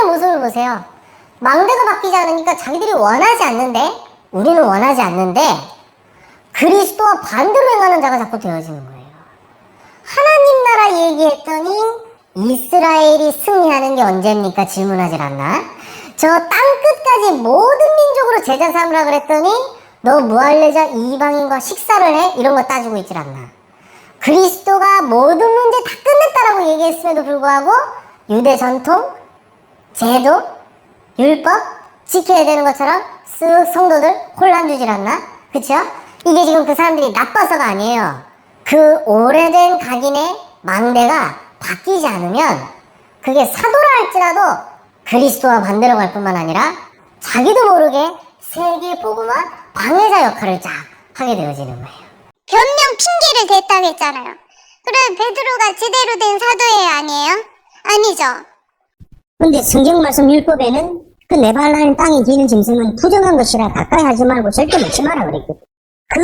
하나님의 모습을 보세요. 망대가 바뀌지 않으니까 자기들이 원하지 않는데, 우리는 원하지 않는데 그리스도와 반대로 행하는 자가 자꾸 되어지는 거예요. 하나님 나라 얘기했더니 이스라엘이 승리하는 게 언제입니까? 질문하질 않나? 저 땅 끝까지 모든 민족으로 제자 삼으라 그랬더니 너 무할례자 이방인과 식사를 해? 이런 거 따지고 있질 않나? 그리스도가 모든 문제 다 끝냈다라고 얘기했음에도 불구하고 유대 전통, 제도, 율법 지켜야 되는 것처럼 쓱 성도들 혼란 주질 않나? 그쵸? 이게 지금 그 사람들이 나빠서가 아니에요. 그 오래된 각인의 망대가 바뀌지 않으면 그게 사도라 할지라도 그리스도와 반대로 갈 뿐만 아니라 자기도 모르게 세계 복음화 방해자 역할을 쫙 하게 되어지는 거예요. 변명 핑계를 댔다고 했잖아요. 그럼 베드로가 제대로 된 사도예요, 아니에요? 아니죠. 근데 성경 말씀 율법에는 그 네발라는 땅에 기는 짐승은 부정한 것이라 가까이 하지 말고 절대 먹지 마라 그랬거든. 그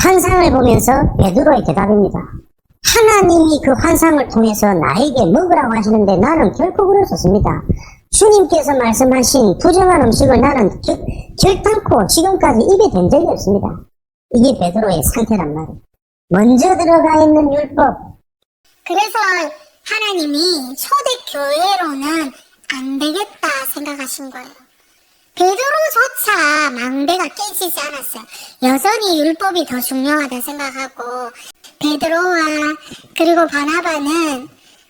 환상을 보면서 베드로의 대답입니다. 하나님이 그 환상을 통해서 나에게 먹으라고 하시는데 나는 결코 그럴 수 없습니다. 주님께서 말씀하신 부정한 음식을 나는 결단코 지금까지 입에 댄 적이 없습니다. 이게 베드로의 상태란 말이에요. 먼저 들어가 있는 율법. 그래서 하나님이 초대교회로는 안 되겠다 생각하신 거예요. 베드로조차 망대가 깨지지 않았어요. 여전히 율법이 더 중요하다 생각하고 베드로와 그리고 바나바는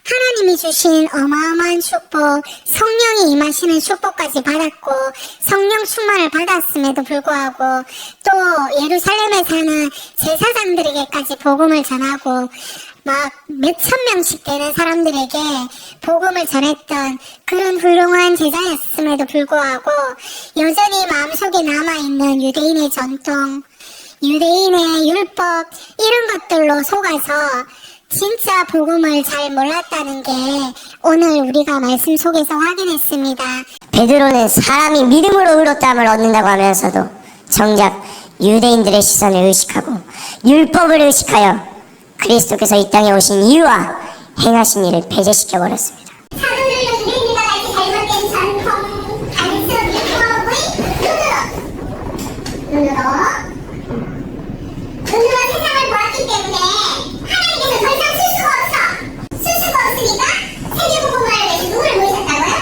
하나님이 주신 어마어마한 축복, 성령이 임하시는 축복까지 받았고 성령 충만을 받았음에도 불구하고 또 예루살렘에 사는 제사장들에게까지 복음을 전하고 막 몇천 명씩 되는 사람들에게 복음을 전했던 그런 훌륭한 제자였음에도 불구하고 여전히 마음속에 남아있는 유대인의 전통, 유대인의 율법 이런 것들로 속아서 진짜 복음을 잘 몰랐다는 게 오늘 우리가 말씀 속에서 확인했습니다. 베드로는 사람이 믿음으로 의롭다함을 얻는다고 하면서도 정작 유대인들의 시선을 의식하고 율법을 의식하여 그리스도께서 이 땅에 오신 이유와 행하신 일을 배제시켜버렸습니다. 사도들도 유대인들과 같이 잘못된 전통, 가르침, 율법의 눈으로 세상을 보았기 때문에 하나님께서 더 이상 쓸 수가 없으니까 세계복음을 위해서 누구를 모으셨다고요?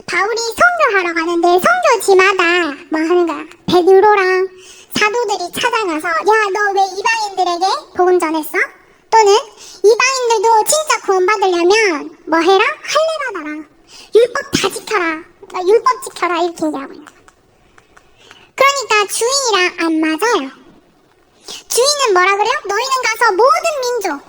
바울이 선교하러 가는데 선교지마다 뭐 하는 거야? 베드로랑 사도들이 찾아가서 야, 너 왜 이방인들에게 복음 전했어? 또는 이방인들도 진짜 구원받으려면 뭐 해라? 할례 받아라. 율법 다 지켜라. 율법 지켜라. 이렇게 얘기하고 있는 거야. 그러니까 주인이랑 안 맞아요. 주인은 뭐라 그래요? 너희는 가서 모든 민족,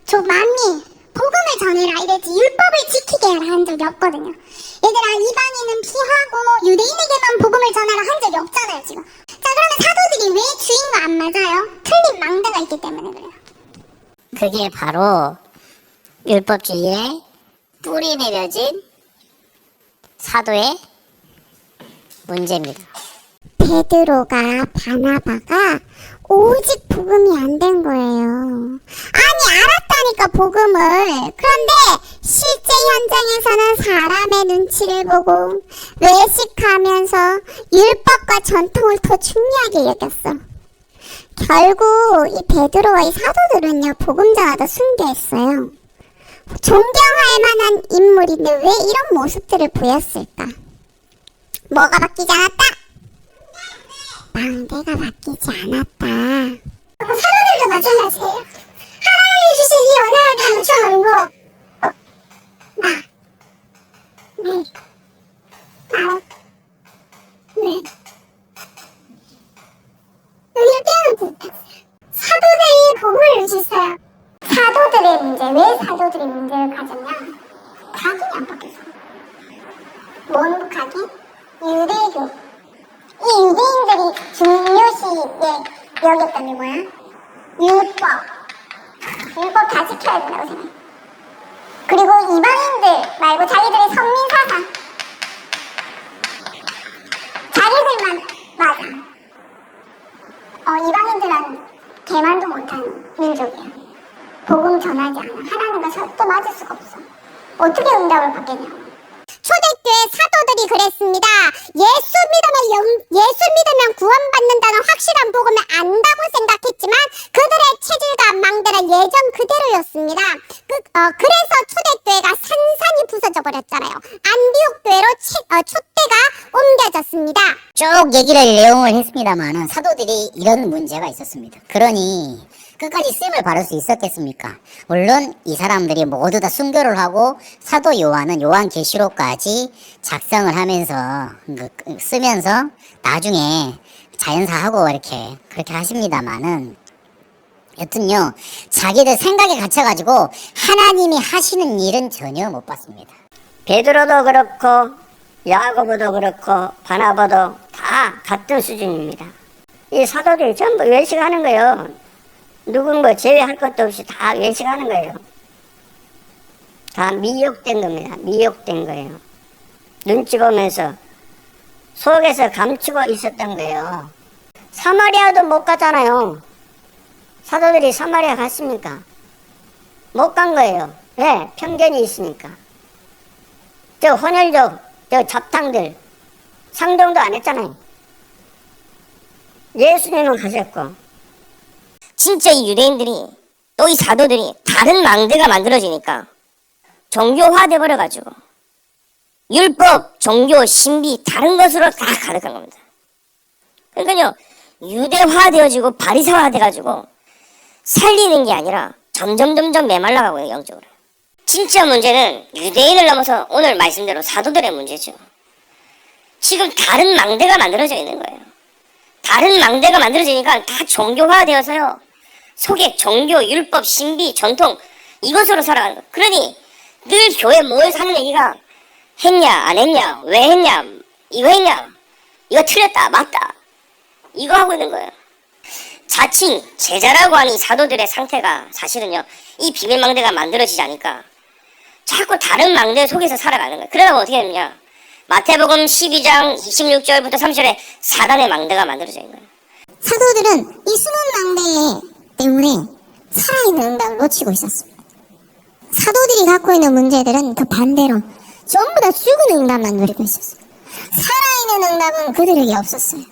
저 만민 복음을 전해라 이랬지 율법을 지키게 하라 한 적이 없거든요. 얘들아, 이방인은 피하고 유대인에게만 복음을 전하라 한 적이 없잖아요 지금. 자, 그러면 사도들이 왜 주인과 안 맞아요? 틀린 망대가 있기 때문에 그래요. 그게 바로 율법주의의 뿌리 내려진 사도의 문제입니다. 베드로가 바나바가 오직 복음이 안 된 거예요. 아니, 알았다니까 복음을. 그런데 실제 현장에서는 사람의 눈치를 보고 외식하면서 율법과 전통을 더 중요하게 여겼어. 결국 이 베드로와 이 사도들은요, 복음 전하다 순교했어요. 존경할 만한 인물인데 왜 이런 모습들을 보였을까? 뭐가 바뀌지 않았다? 망대가 바뀌지 않았다. 사도들도 마찬가지예요. 하나님이 주신 이 언어를 감춰버리고 여기를 깨우는 듯. 사도들이 복음을 의지했어요. 사도들의 문제, 왜 사도들이 문제를 가졌냐? 각인이 안 바뀌어서. 뭔 각인? 유대교. 이 유대인들이 중요시에 여겼던 게 뭐야? 율법 다 지켜야 된다고 생각해. 그리고 이방인들 말고 자기들의 선민 사상, 자기들만 맞아. 이방인들은 개만도 못하는 민족이야. 복음 전하지 않아. 하나님과 절대 맞을 수가 없어. 어떻게 응답을 받겠냐고. 초대교회 사도들이 그랬습니다. 예수 믿으면 구원받는다는 확실한 복음을 안다고 생각했지만 그들의 체질과 망대는 예전 그대로였습니다. 그래서 초대교회가 산산이 부서져 버렸잖아요. 안디옥 교회로 촛대가 옮겨졌습니다. 쭉 얘기를 내용을 했습니다만은 사도들이 이런 문제가 있었습니다. 그러니 끝까지 쓰임을 받을 수 있었겠습니까? 물론 이 사람들이 모두 다 순교를 하고 사도 요한은 요한계시록까지 작성을 하면서 쓰면서 나중에 자연사하고 이렇게 그렇게 하십니다만은 여튼요 자기들 생각에 갇혀가지고 하나님이 하시는 일은 전혀 못 봤습니다. 베드로도 그렇고 야고보도 그렇고 바나바도 다 같은 수준입니다. 이 사도들이 전부 외식하는 거예요. 누군 뭐 제외할 것도 없이 다 외식하는 거예요. 다 미혹된 겁니다. 미혹된 거예요. 눈치 보면서 속에서 감추고 있었던 거예요. 사마리아도 못 갔잖아요. 사도들이 사마리아 갔습니까? 못 간 거예요. 왜? 편견이 있으니까. 저 혼혈족, 저 잡탕들 상종도 안 했잖아요. 예수님은 가셨고. 진짜 이 유대인들이 또 이 사도들이 다른 망대가 만들어지니까 종교화돼 버려가지고 율법, 종교, 신비 다른 것으로 다 가득한 겁니다. 그러니까요 유대화되어지고 바리새화돼가지고 살리는 게 아니라 점점 메말라가고요 영적으로. 진짜 문제는 유대인을 넘어서 오늘 말씀대로 사도들의 문제죠. 지금 다른 망대가 만들어져 있는 거예요. 다른 망대가 만들어지니까 다 종교화되어서요 속에 종교, 율법, 신비, 전통 이것으로 살아가는 거예요. 그러니 늘 교회 모여서 하는 얘기가 했냐 안 했냐 왜 했냐 이거 했냐 이거 틀렸다 맞다 이거 하고 있는 거예요. 자칭 제자라고 하는 이 사도들의 상태가 사실은요 이 비밀망대가 만들어지지 않으니까 자꾸 다른 망대 속에서 살아가는 거예요. 그러다 보면 어떻게 되느냐 마태복음 12장 26절부터 30절에 사단의 망대가 만들어져 있는 거예요. 사도들은 이 숨은 망대 때문에 살아있는 응답을 놓치고 있었습니다. 사도들이 갖고 있는 문제들은 그 반대로 전부 다 죽은 응답만 누리고 있었어요. 살아있는 응답은 그들에게 없었어요.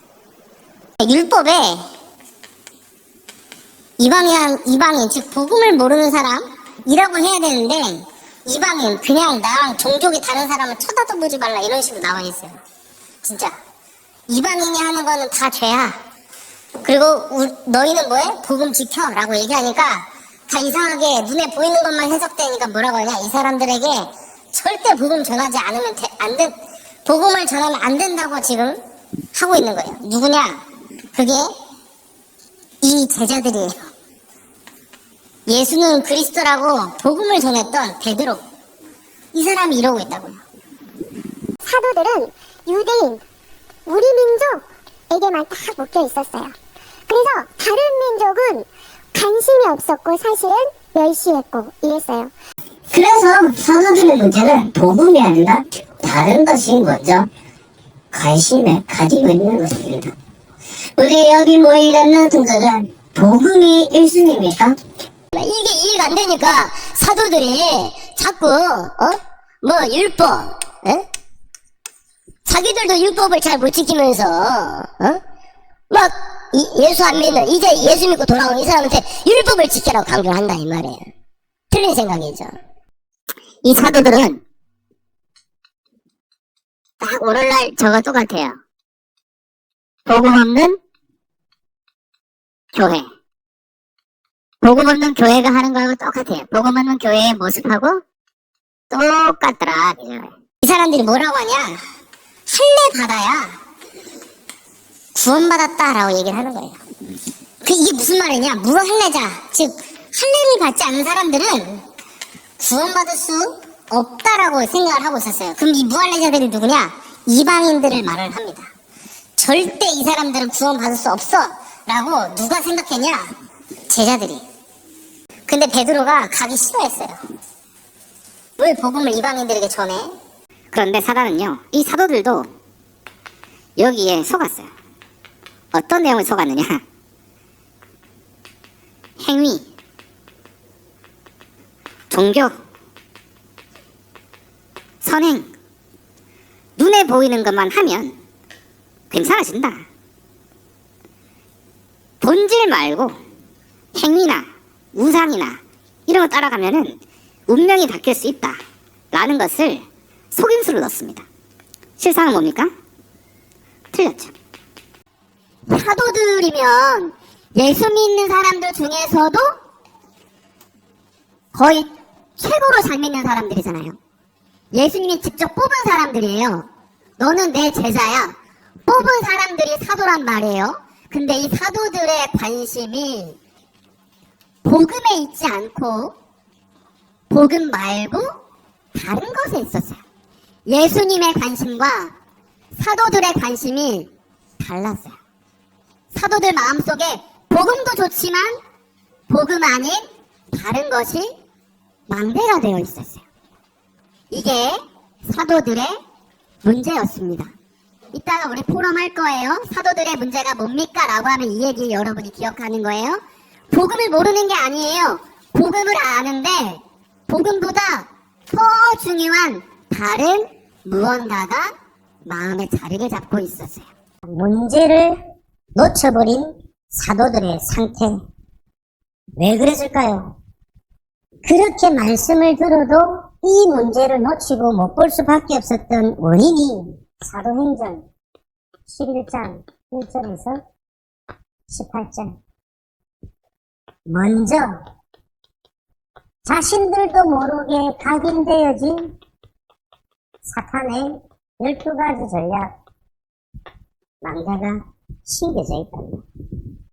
율법에 이방인 즉 복음을 모르는 사람이라고 해야 되는데 이방인 그냥 나랑 종족이 다른 사람을 쳐다도 보지 말라 이런 식으로 나와 있어요. 진짜 이방인이 하는 거는 다 죄야. 그리고 너희는 뭐해? 복음 지켜 라고 얘기하니까 다 이상하게 눈에 보이는 것만 해석되니까 뭐라고 하냐 이 사람들에게 절대 복음 전하지 않으면 복음을 전하면 안 된다고 지금 하고 있는 거예요. 누구냐? 그게 이 제자들이에요. 예수는 그리스도라고 복음을 전했던 베드로 이 사람이 이러고 있다고요. 사도들은 유대인, 우리 민족에게만 딱 묶여 있었어요. 그래서 다른 민족은 관심이 없었고 사실은 멸시했고 이랬어요. 그래서 사도들의 문제는 복음이 아니라 다른 것이 먼저 관심에 가지고 있는 것입니다. 우리 여기 모이는 분들은 복음이 1순위입니까? 이게 이해가 안 되니까 사도들이 자꾸 뭐 율법 자기들도 율법을 잘 못 지키면서 막 예수 안 믿는 이제 예수 믿고 돌아온 이 사람한테 율법을 지키라고 강조를 한다 이 말이에요. 틀린 생각이죠. 이 사도들은 딱 오늘날 저가 똑같아요. 복음 없는 교회. 복음 없는 교회가 하는 거하고 똑같아요. 복음 없는 교회의 모습하고 똑같더라. 이 사람들이 뭐라고 하냐 할례 받아야 구원받았다라고 얘기를 하는 거예요. 이게 무슨 말이냐 무할례자 즉 할례를 받지 않은 사람들은 구원받을 수 없다라고 생각을 하고 있었어요. 그럼 이 무할례자들이 누구냐 이방인들을 말을 합니다. 절대 이 사람들은 구원받을 수 없어 라고 누가 생각했냐 제자들이. 근데 베드로가 가기 싫어했어요. 왜 복음을 이방인들에게 전해? 그런데 사단은요, 이 사도들도 여기에 속았어요. 어떤 내용을 속았느냐? 행위, 종교, 선행, 눈에 보이는 것만 하면 괜찮아진다. 본질 말고 행위나 우상이나 이런 거 따라가면은 운명이 바뀔 수 있다 라는 것을 속임수로 넣습니다. 실상은 뭡니까? 틀렸죠. 사도들이면 예수 믿는 사람들 중에서도 거의 최고로 잘 믿는 사람들이잖아요. 예수님이 직접 뽑은 사람들이에요. 너는 내 제자야. 뽑은 사람들이 사도란 말이에요. 근데 이 사도들의 관심이 복음에 있지 않고 복음 말고 다른 것에 있었어요. 예수님의 관심과 사도들의 관심이 달랐어요. 사도들 마음속에 복음도 좋지만 복음 아닌 다른 것이 망대가 되어 있었어요. 이게 사도들의 문제였습니다. 이따가 우리 포럼할 거예요. 사도들의 문제가 뭡니까? 라고 하면 이 얘기 여러분이 기억하는 거예요. 복음을 모르는 게 아니에요. 복음을 아는데 복음보다 더 중요한 다른 무언가가 마음의 자리를 잡고 있었어요. 문제를 놓쳐버린 사도들의 상태. 왜 그랬을까요? 그렇게 말씀을 들어도 이 문제를 놓치고 못 볼 수밖에 없었던 원인이 사도행전 11장 1절에서 18절. 먼저 자신들도 모르게 각인되어진 사탄의 12가지 전략 망자가 심겨져 있답니다.